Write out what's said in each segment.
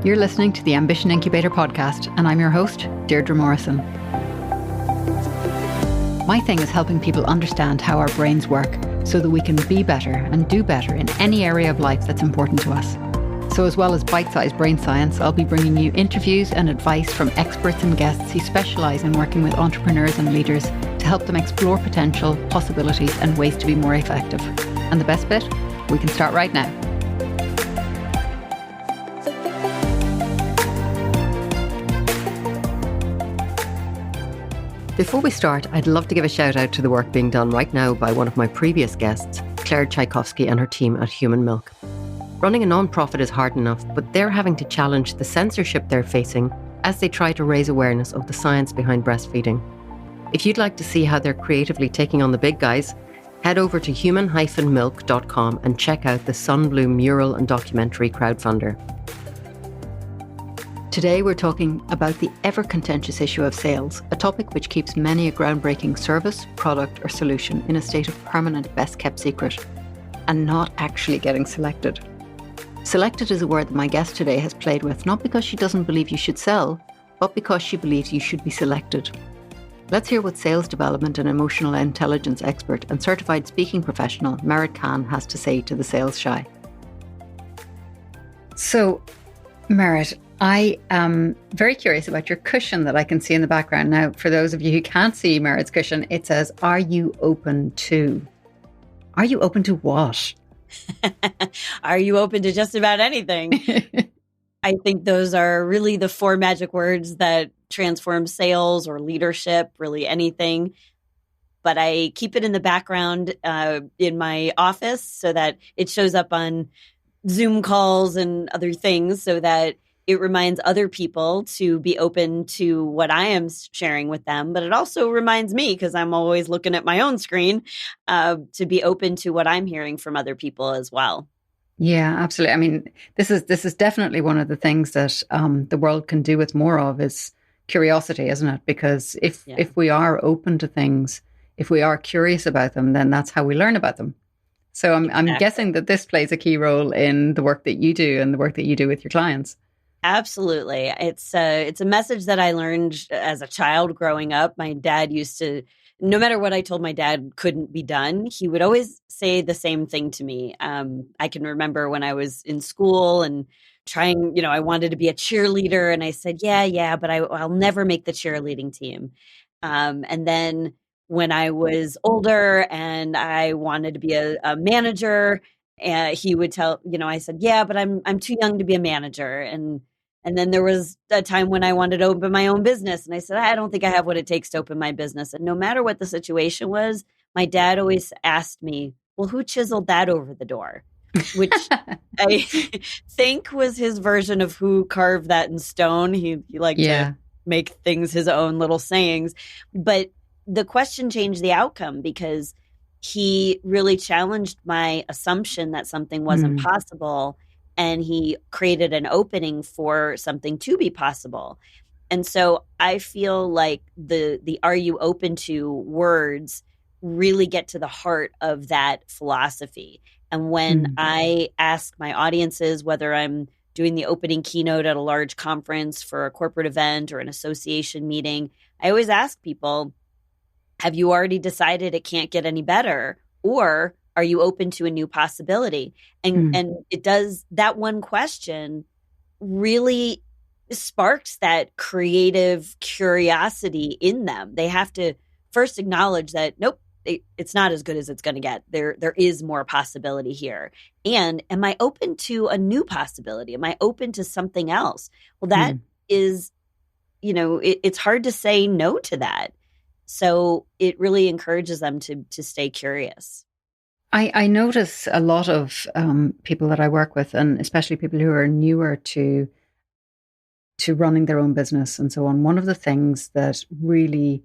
You're listening to the Ambition Incubator podcast, and I'm your host, Deirdre Morrison. My thing is helping people understand how our brains work so that we can be better and do better in any area of life that's important to us. So as well as bite-sized brain science, I'll be bringing you interviews and advice from experts and guests who specialise in working with entrepreneurs and leaders to help them explore potential, possibilities and ways to be more effective. And the best bit? We can start right now. Before we start, I'd love to give a shout out to the work being done right now by one of my previous guests, Claire Tchaikovsky and her team at Human Milk. Running a non-profit is hard enough, but they're having to challenge the censorship they're facing as they try to raise awareness of the science behind breastfeeding. If you'd like to see how they're creatively taking on the big guys, head over to human-milk.com and check out the Sunbloom mural and documentary crowdfunder. Today we're talking about the ever-contentious issue of sales, a topic which keeps many a groundbreaking service, product or solution in a state of permanent best-kept secret and not actually getting selected. Selected is a word that my guest today has played with, not because she doesn't believe you should sell, but because she believes you should be selected. Let's hear what sales development and emotional intelligence expert and certified speaking professional Kahn has to say to the sales shy. So, Merit, I am very curious about your cushion that I can see in the background. Now, for those of you who can't see Merit's cushion, it says, "Are you open to?" Are you open to what? Are you open to just about anything? I think those are really the four magic words that transform sales or leadership, really anything. But I keep it in the background in my office so that it shows up on Zoom calls and other things so that it reminds other people to be open to what I am sharing with them. But it also reminds me, because I'm always looking at my own screen, to be open to what I'm hearing from other people as well. Yeah, absolutely. I mean, this is definitely one of the things that the world can do with more of is curiosity, isn't it? Because if we are open to things, if we are curious about them, then that's how we learn about them. So I'm guessing that this plays a key role in the work that you do and the work that you do with your clients. Absolutely. It's a message that I learned as a child growing up. My dad used to, no matter what I told my dad couldn't be done, he would always say the same thing to me. I can remember when I was in school and trying, I wanted to be a cheerleader. And I said, yeah, but I'll never make the cheerleading team. And then when I was older and I wanted to be a manager, he would tell, I said, yeah, but I'm too young to be a manager. And then there was a time when I wanted to open my own business. And I said, I don't think I have what it takes to open my business. And no matter what the situation was, my dad always asked me, well, who chiseled that over the door? Which I think was his version of who carved that in stone. He liked to make things his own little sayings. But the question changed the outcome because he really challenged my assumption that something wasn't possible. And he created an opening for something to be possible. And so I feel like the "are you open to" words really get to the heart of that philosophy. And when I ask my audiences, whether I'm doing the opening keynote at a large conference for a corporate event or an association meeting, I always ask people, have you already decided it can't get any better? Or are you open to a new possibility? And it does, that one question really sparks that creative curiosity in them. They have to first acknowledge that, nope, it's not as good as it's going to get. There is more possibility here. And am I open to a new possibility? Am I open to something else? Well, that is, it's hard to say no to that. So it really encourages them to stay curious. I notice a lot of people that I work with, and especially people who are newer to running their own business and so on. One of the things that really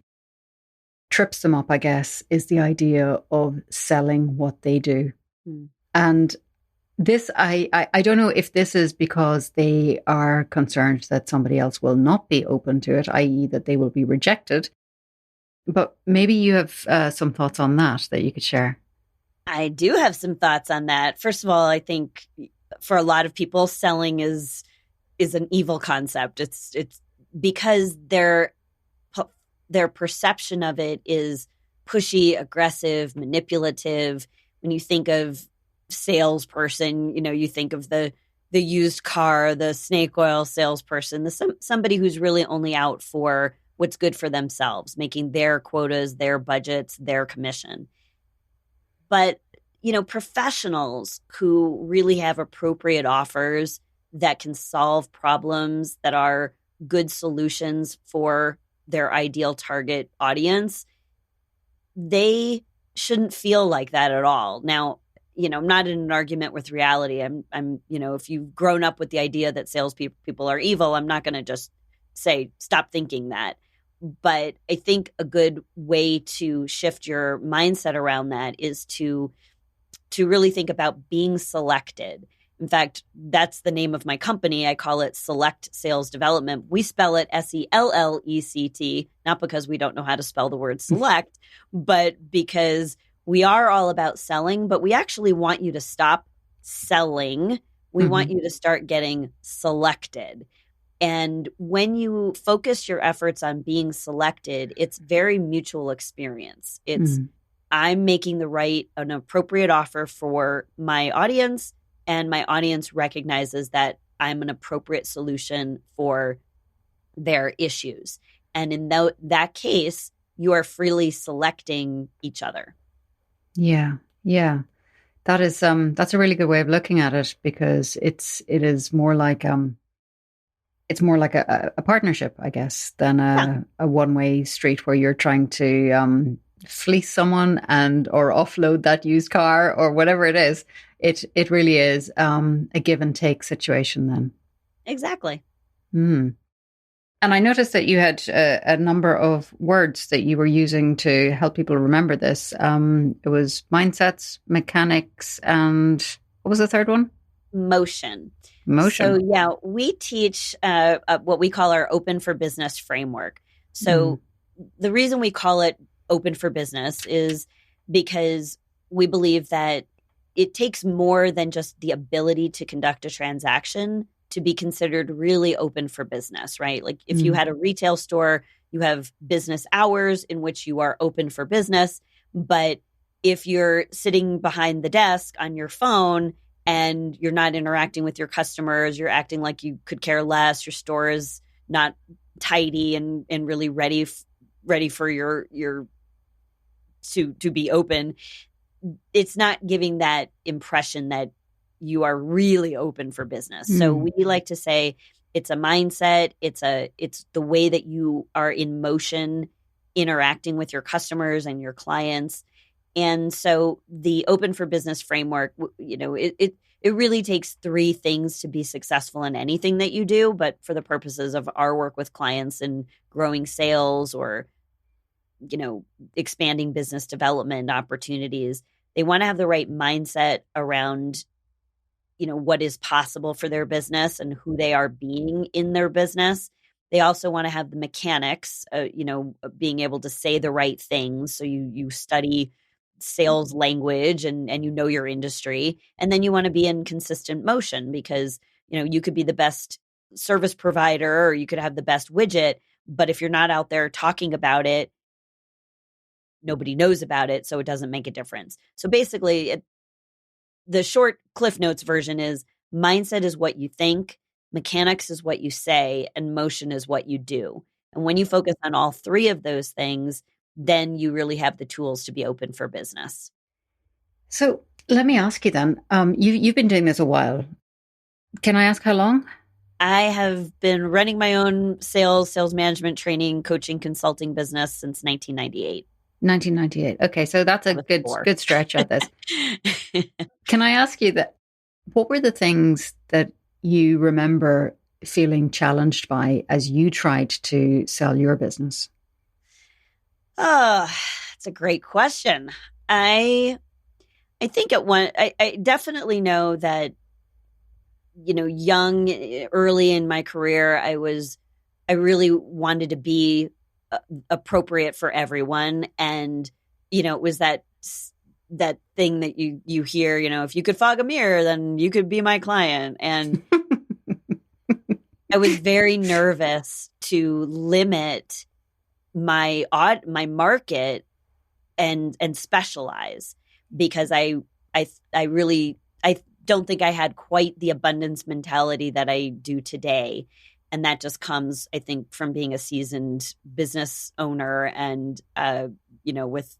trips them up, I guess, is the idea of selling what they do. And this, I don't know if this is because they are concerned that somebody else will not be open to it, i.e. that they will be rejected. But maybe you have some thoughts on that you could share. I do have some thoughts on that. First of all, I think for a lot of people, selling is is an evil concept. It's because their perception of it is pushy, aggressive, manipulative. When you think of salesperson, you think of the used car, the snake oil salesperson, somebody who's really only out for what's good for themselves, making their quotas, their budgets, their commission. But, professionals who really have appropriate offers that can solve problems that are good solutions for their ideal target audience, they shouldn't feel like that at all. Now, I'm not in an argument with reality. If you've grown up with the idea that salespeople are evil, I'm not going to just say, stop thinking that. But I think a good way to shift your mindset around that is to really think about being selected. In fact, that's the name of my company. I call it Select Sales Development. We spell it SELLECT, not because we don't know how to spell the word select, but because we are all about selling, but we actually want you to stop selling. We want you to start getting selected. And when you focus your efforts on being selected, it's very mutual experience. It's I'm making an appropriate offer for my audience, and my audience recognizes that I'm an appropriate solution for their issues. And in that case, you are freely selecting each other. Yeah. Yeah. That's a really good way of looking at it, because it is more like it's more like a partnership, I guess, than a one-way street where you're trying to fleece someone or offload that used car or whatever it is. It really is a give and take situation then. Exactly. Mm. And I noticed that you had a number of words that you were using to help people remember this. It was mindsets, mechanics, and what was the third one? Motion. Motion. So, yeah, we teach what we call our Open for Business framework. So the reason we call it Open for Business is because we believe that it takes more than just the ability to conduct a transaction to be considered really open for business, right? Like if you had a retail store, you have business hours in which you are open for business. But if you're sitting behind the desk on your phone and you're not interacting with your customers, you're acting like you could care less, your store is not tidy and really ready for your to be open, it's not giving that impression that you are really open for business. So we like to say it's a mindset. It's the way that you are in motion, interacting with your customers and your clients. And so the Open for Business framework, it really takes three things to be successful in anything that you do. But for the purposes of our work with clients and growing sales or, expanding business development opportunities, they want to have the right mindset around what is possible for their business and who they are being in their business. They also want to have the mechanics, being able to say the right things. So you study sales language and your industry. And then you want to be in consistent motion because, you could be the best service provider or you could have the best widget. But if you're not out there talking about it, nobody knows about it. So it doesn't make a difference. So basically, the short Cliff Notes version is mindset is what you think, mechanics is what you say, and motion is what you do. And when you focus on all three of those things, then you really have the tools to be open for business. So let me ask you then, you've been doing this a while. Can I ask how long? I have been running my own sales management training, coaching, consulting business since 1998. 1998. Okay, so that's a good stretch at this. Can I ask you what were the things that you remember feeling challenged by as you tried to sell your business? Oh, that's a great question. I think I definitely know that, young, early in my career, I really wanted to be appropriate for everyone. And, it was that thing that you hear, if you could fog a mirror, then you could be my client. And I was very nervous to limit my market and specialize, because I really I don't think I had quite the abundance mentality that I do today. And that just comes, I think, from being a seasoned business owner and with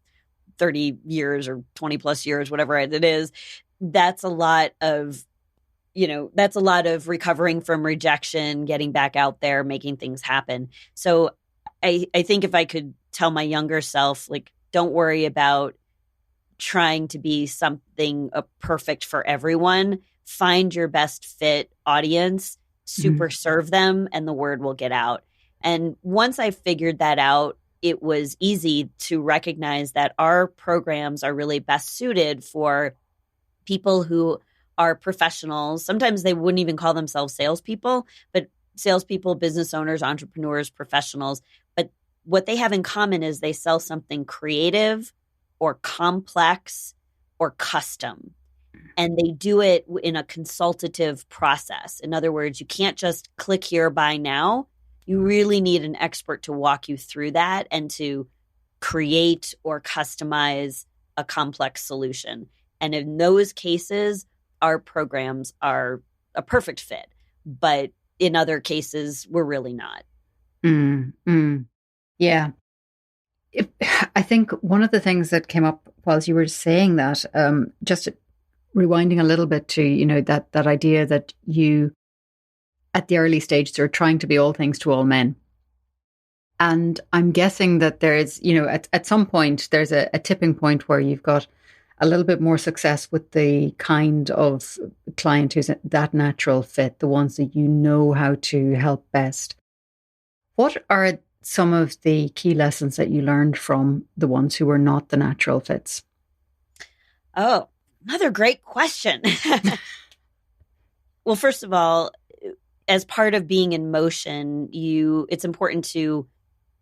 30 years or 20 plus years, whatever it is. That's a lot of that's a lot of recovering from rejection, getting back out there, making things happen. So I think if I could tell my younger self, like, don't worry about trying to be something perfect for everyone. Find your best fit audience, super Mm, serve them, and the word will get out. And once I figured that out, it was easy to recognize that our programs are really best suited for people who are professionals. Sometimes they wouldn't even call themselves salespeople, but salespeople, business owners, entrepreneurs, professionals. But what they have in common is they sell something creative or complex or custom. And they do it in a consultative process. In other words, you can't just click here, buy now. You really need an expert to walk you through that and to create or customize a complex solution. And in those cases, our programs are a perfect fit. But in other cases, we're really not. mm, mm. Yeah. If, I think one of the things that came up whilst you were saying that, just rewinding a little bit to, that idea that you, at the early stages, are trying to be all things to all men. And I'm guessing that there's, at some point, there's a tipping point where you've got a little bit more success with the kind of client who's that natural fit, the ones that you know how to help best. What are some of the key lessons that you learned from the ones who were not the natural fits? Oh, another great question. Well, first of all, as part of being in motion, it's important to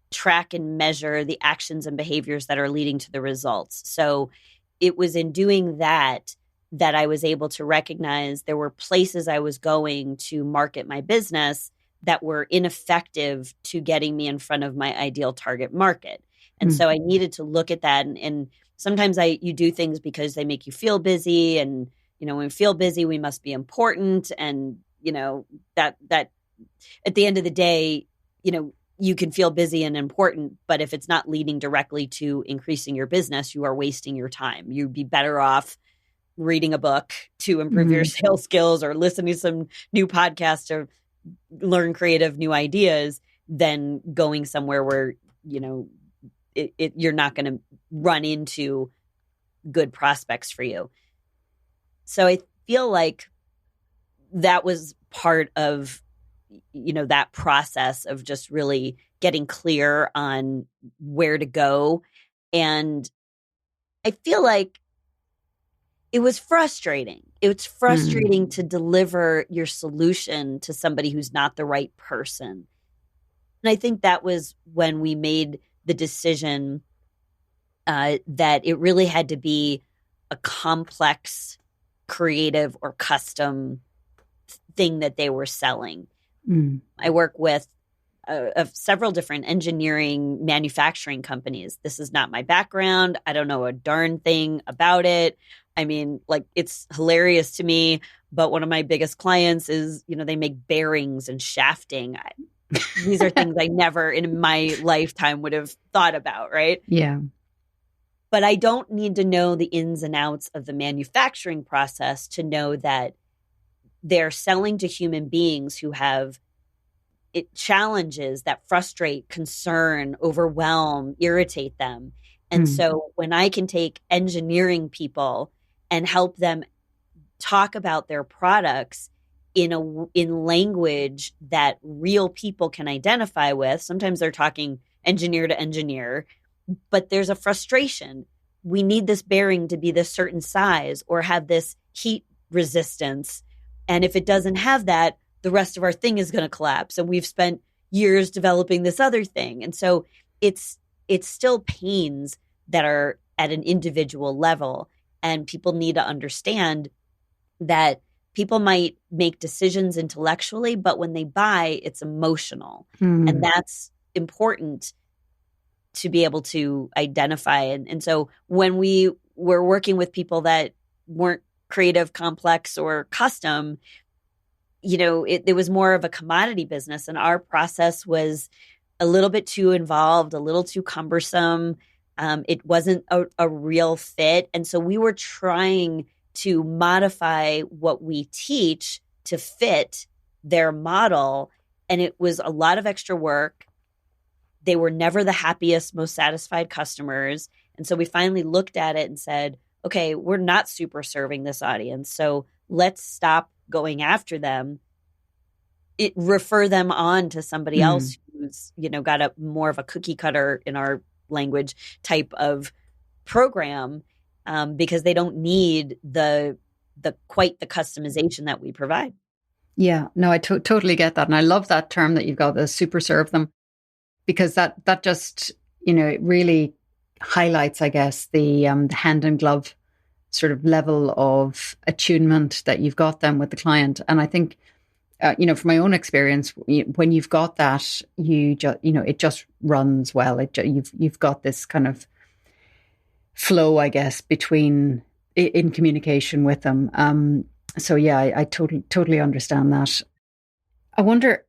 track and measure the actions and behaviors that are leading to the results. So it was in doing that that I was able to recognize there were places I was going to market my business that were ineffective to getting me in front of my ideal target market. And Mm, so I needed to look at that. And sometimes you do things because they make you feel busy. And, when we feel busy, we must be important. And, that at the end of the day, you can feel busy and important, but if it's not leading directly to increasing your business, you are wasting your time. You'd be better off reading a book to improve your mm, sales skills or listening to some new podcast to learn creative new ideas than going somewhere where, you're not going to run into good prospects for you. So I feel like that was part of that process of just really getting clear on where to go. And I feel like it was frustrating. It's mm, frustrating to deliver your solution to somebody who's not the right person. And I think that was when we made the decision that it really had to be a complex, creative, or custom thing that they were selling. mm. I work with several different engineering manufacturing companies. This is not my background. I don't know a darn thing about it. I mean, like, it's hilarious to me. But one of my biggest clients is, they make bearings and shafting. These are things I never in my lifetime would have thought about, right? Yeah. But I don't need to know the ins and outs of the manufacturing process to know that they're selling to human beings who have challenges that frustrate, concern, overwhelm, irritate them. And Mm, so when I can take engineering people and help them talk about their products in language that real people can identify with, sometimes they're talking engineer to engineer, but there's a frustration. We need this bearing to be this certain size or have this heat resistance. And if it doesn't have that, the rest of our thing is going to collapse. And we've spent years developing this other thing. And so it's still pains that are at an individual level. And people need to understand that people might make decisions intellectually, but when they buy, it's emotional. And Mm. that's important to be able to identify. And so when we were working with people that weren't creative, complex, or custom, it was more of a commodity business. And our process was a little bit too involved, a little too cumbersome. It wasn't a real fit. And so we were trying to modify what we teach to fit their model. And it was a lot of extra work. They were never the happiest, most satisfied customers. And so we finally looked at it and said, okay, we're not super serving this audience. So let's stop going after them. Refer them on to somebody Mm. else who's, got a more of a cookie cutter, in our language, type of program, because they don't need the customization that we provide. Yeah, no, I totally get that. And I love that term that you've got, the super serve them, because that just, it really highlights, I guess, the hand and glove sort of level of attunement that you've got then with the client. And I think, from my own experience, when you've got that, it just runs well. You've got this kind of flow, I guess, between in communication with them. So yeah, I totally understand that. I wonder,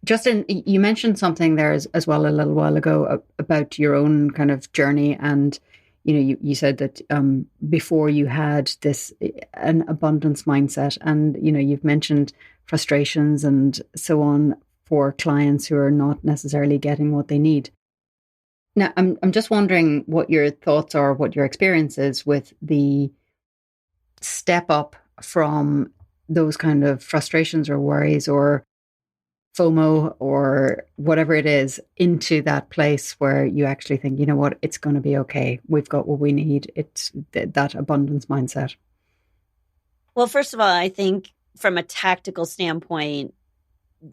Justin, you mentioned something there as well a little while ago about your own kind of journey, and you said that before you had this an abundance mindset, and you've mentioned frustrations and so on for clients who are not necessarily getting what they need. Now, I'm just wondering what your thoughts are, what your experience is with the step up from those kind of frustrations or worries or FOMO or whatever it is into that place where you actually think, you know what, it's going to be okay. We've got what we need. It's that abundance mindset. Well, first of all, I think from a tactical standpoint,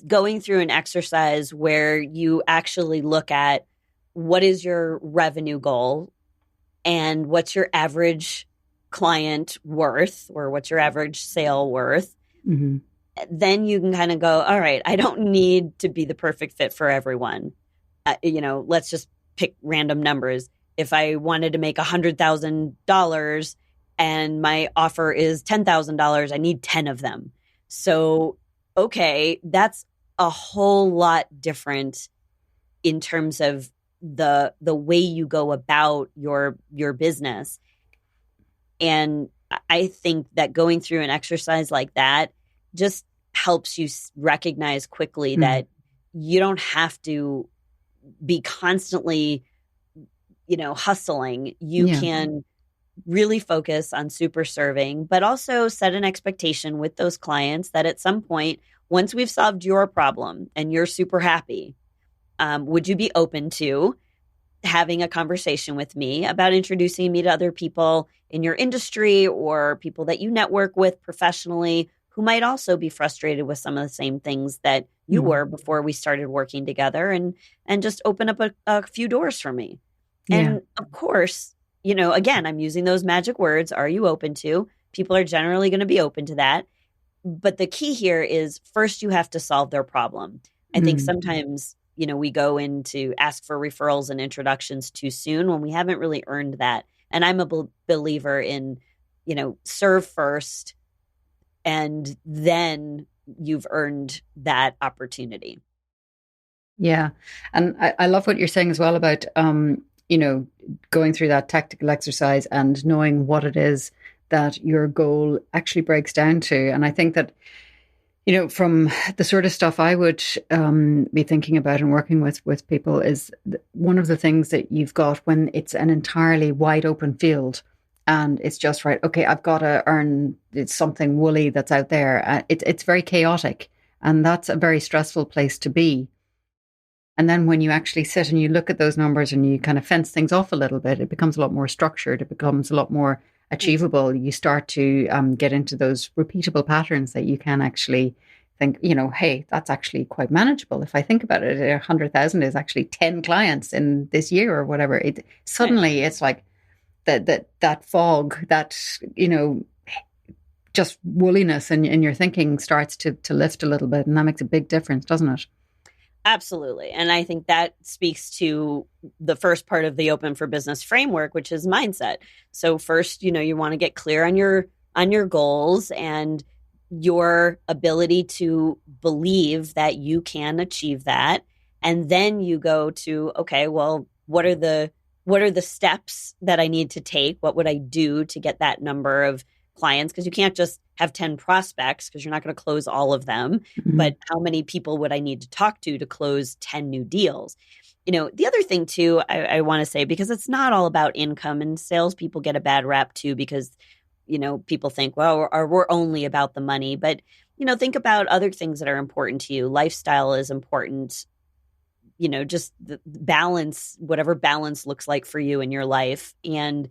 going through an exercise where you actually look at what is your revenue goal and what's your average client worth, or what's your average sale worth, Mm-hmm. then you can kind of go, all right, I don't need to be the perfect fit for everyone. Let's just pick random numbers. If I wanted to make $100,000 and my offer is $10,000, I need 10 of them. So, okay, that's a whole lot different in terms of the way you go about your business. And I think that going through an exercise like that just helps you recognize quickly Mm. that you don't have to be constantly, hustling. You Yeah. can really focus on super serving, but also set an expectation with those clients that at some point, once we've solved your problem and you're super happy, would you be open to having a conversation with me about introducing me to other people in your industry or people that you network with professionally who might also be frustrated with some of the same things that you Mm. were before we started working together, and just open up a few doors for me. Yeah. And of course, again, I'm using those magic words, are you open to? People are generally going to be open to that. But the key here is, first you have to solve their problem. I think Mm. sometimes, we go in to ask for referrals and introductions too soon when we haven't really earned that. And I'm a believer in, serve first, and then you've earned that opportunity. Yeah. And I love what you're saying as well about, going through that tactical exercise and knowing what it is that your goal actually breaks down to. And I think that, from the sort of stuff I would be thinking about and working with people is one of the things that you've got when it's an entirely wide open field and it's just right. Okay, I've got to earn it's something woolly that's out there. It's very chaotic, and that's a very stressful place to be. And then when you actually sit and you look at those numbers and you kind of fence things off a little bit, it becomes a lot more structured. It becomes a lot more achievable. You start to get into those repeatable patterns that you can actually think, hey, that's actually quite manageable. If I think about it, 100,000 is actually 10 clients in this year or whatever. It Right. suddenly it's like that fog, that, just woolliness in your thinking starts to lift a little bit. And that makes a big difference, doesn't it? Absolutely. And I think that speaks to the first part of the Open for Business framework, which is mindset. So first, you want to get clear on your goals and your ability to believe that you can achieve that. And then you go to, okay, well, what are the steps that I need to take? What would I do to get that number of clients? Because you can't just have 10 prospects because you're not going to close all of them. Mm-hmm. But how many people would I need to talk to close 10 new deals? The other thing too, I want to say, because it's not all about income, and salespeople get a bad rap too, because, people think, well, we're only about the money. But, think about other things that are important to you. Lifestyle is important. Just the balance, whatever balance looks like for you in your life. And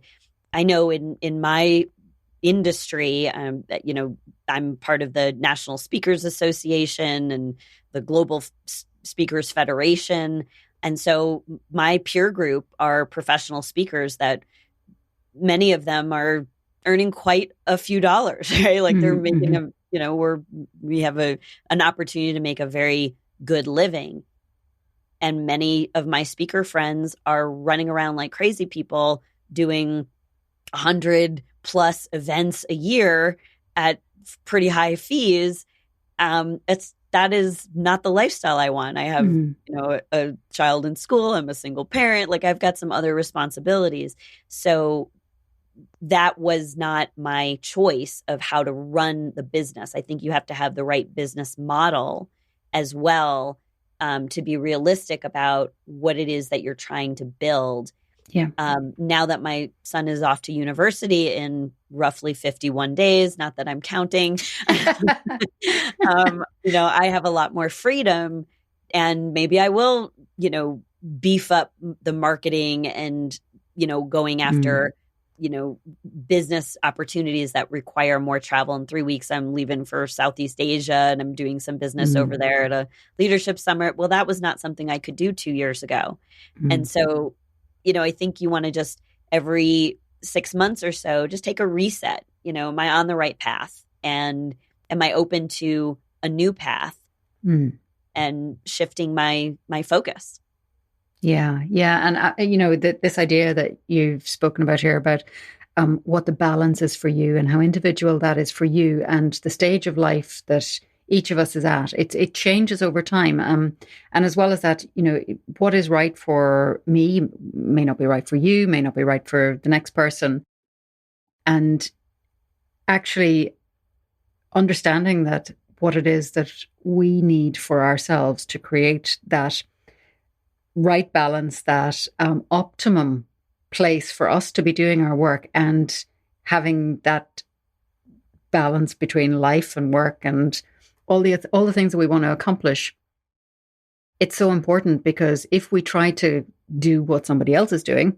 I know in my industry, I'm part of the National Speakers Association and the Global Speakers Federation. And so my peer group are professional speakers that many of them are earning quite a few dollars, right? Like they're making Mm-hmm. we have an opportunity to make a very good living. And many of my speaker friends are running around like crazy people doing 100+ events a year at pretty high fees. That is not the lifestyle I want. I have, Mm-hmm. a child in school. I'm a single parent. Like I've got some other responsibilities. So that was not my choice of how to run the business. I think you have to have the right business model as well, to be realistic about what it is that you're trying to build. Yeah. Now that my son is off to university in roughly 51 days, not that I'm counting, I have a lot more freedom, and maybe I will, beef up the marketing and, going Mm. after, business opportunities that require more travel. In 3 weeks, I'm leaving for Southeast Asia and I'm doing some business over Mm. there at a leadership summit. Well, that was not something I could do 2 years ago. And Mm. so, I think you want to just every 6 months or so, just take a reset. Am I on the right path? And am I open to a new path Mm. and shifting my focus? Yeah, yeah, and this idea that you've spoken about here about what the balance is for you and how individual that is for you, and the stage of life that each of us is at. It changes over time, and as well as that, what is right for me may not be right for you, may not be right for the next person, and actually understanding that what it is that we need for ourselves to create that right balance, that optimum place for us to be doing our work and having that balance between life and work and all the things that we want to accomplish. It's so important because if we try to do what somebody else is doing,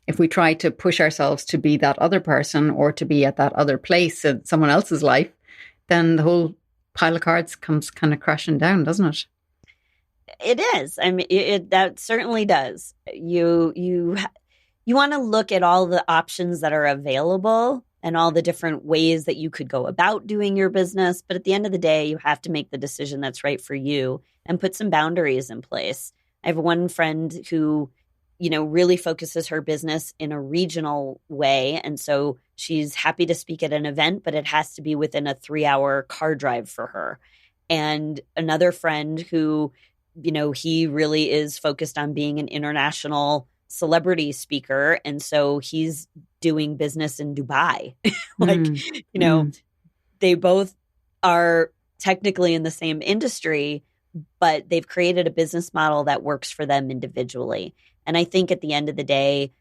if we try to push ourselves to be that other person or to be at that other place in someone else's life, then the whole pile of cards comes kind of crashing down, doesn't it? It is. I mean, that certainly does. You want to look at all the options that are available and all the different ways that you could go about doing your business. But at the end of the day, you have to make the decision that's right for you and put some boundaries in place. I have one friend who, really focuses her business in a regional way. And so she's happy to speak at an event, but it has to be within a 3-hour car drive for her. And another friend who, he really is focused on being an international celebrity speaker. And so he's doing business in Dubai. Like, Mm, mm, they both are technically in the same industry, but they've created a business model that works for them individually. And I think at the end of the day,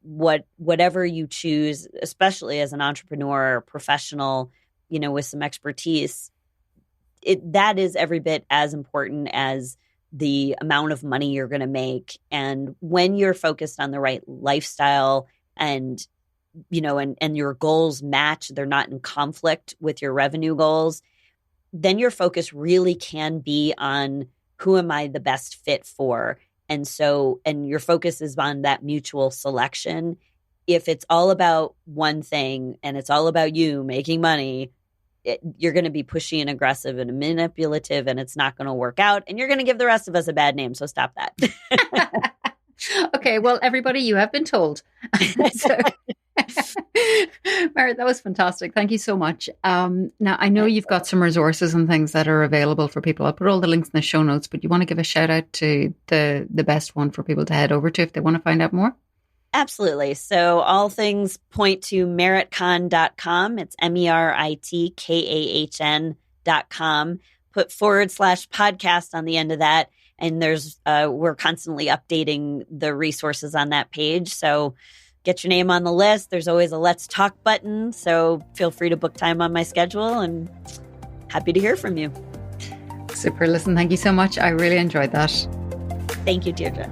whatever you choose, especially as an entrepreneur or professional, with some expertise, that is every bit as important as the amount of money you're going to make. And when you're focused on the right lifestyle and and your goals match, they're not in conflict with your revenue goals, then your focus really can be on who am I the best fit for. And your focus is on that mutual selection. If it's all about one thing and it's all about you making money, you're going to be pushy and aggressive and manipulative, and it's not going to work out. And you're going to give the rest of us a bad name. So stop that. Okay, well, everybody, you have been told. So, Meredith, that was fantastic. Thank you so much. Now, I know you've got some resources and things that are available for people. I'll put all the links in the show notes, but you want to give a shout out to the best one for people to head over to if they want to find out more? Absolutely. So all things point to meritkahn.com. It's MERITKAHN.com. Put /podcast on the end of that. And we're constantly updating the resources on that page. So get your name on the list. There's always a Let's Talk button. So feel free to book time on my schedule, and happy to hear from you. Super. Listen, thank you so much. I really enjoyed that. Thank you, Deirdre.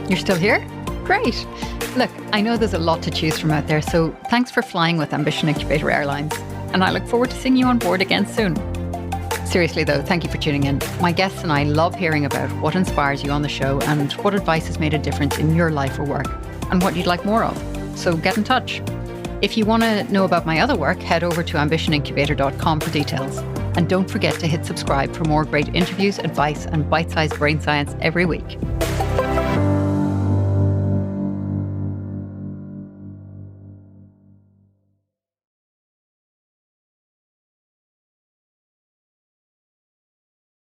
You're still here? Great. Look, I know there's a lot to choose from out there, so thanks for flying with Ambition Incubator Airlines. And I look forward to seeing you on board again soon. Seriously though, thank you for tuning in. My guests and I love hearing about what inspires you on the show and what advice has made a difference in your life or work and what you'd like more of. So get in touch. If you want to know about my other work, head over to ambitionincubator.com for details. And don't forget to hit subscribe for more great interviews, advice, and bite-sized brain science every week.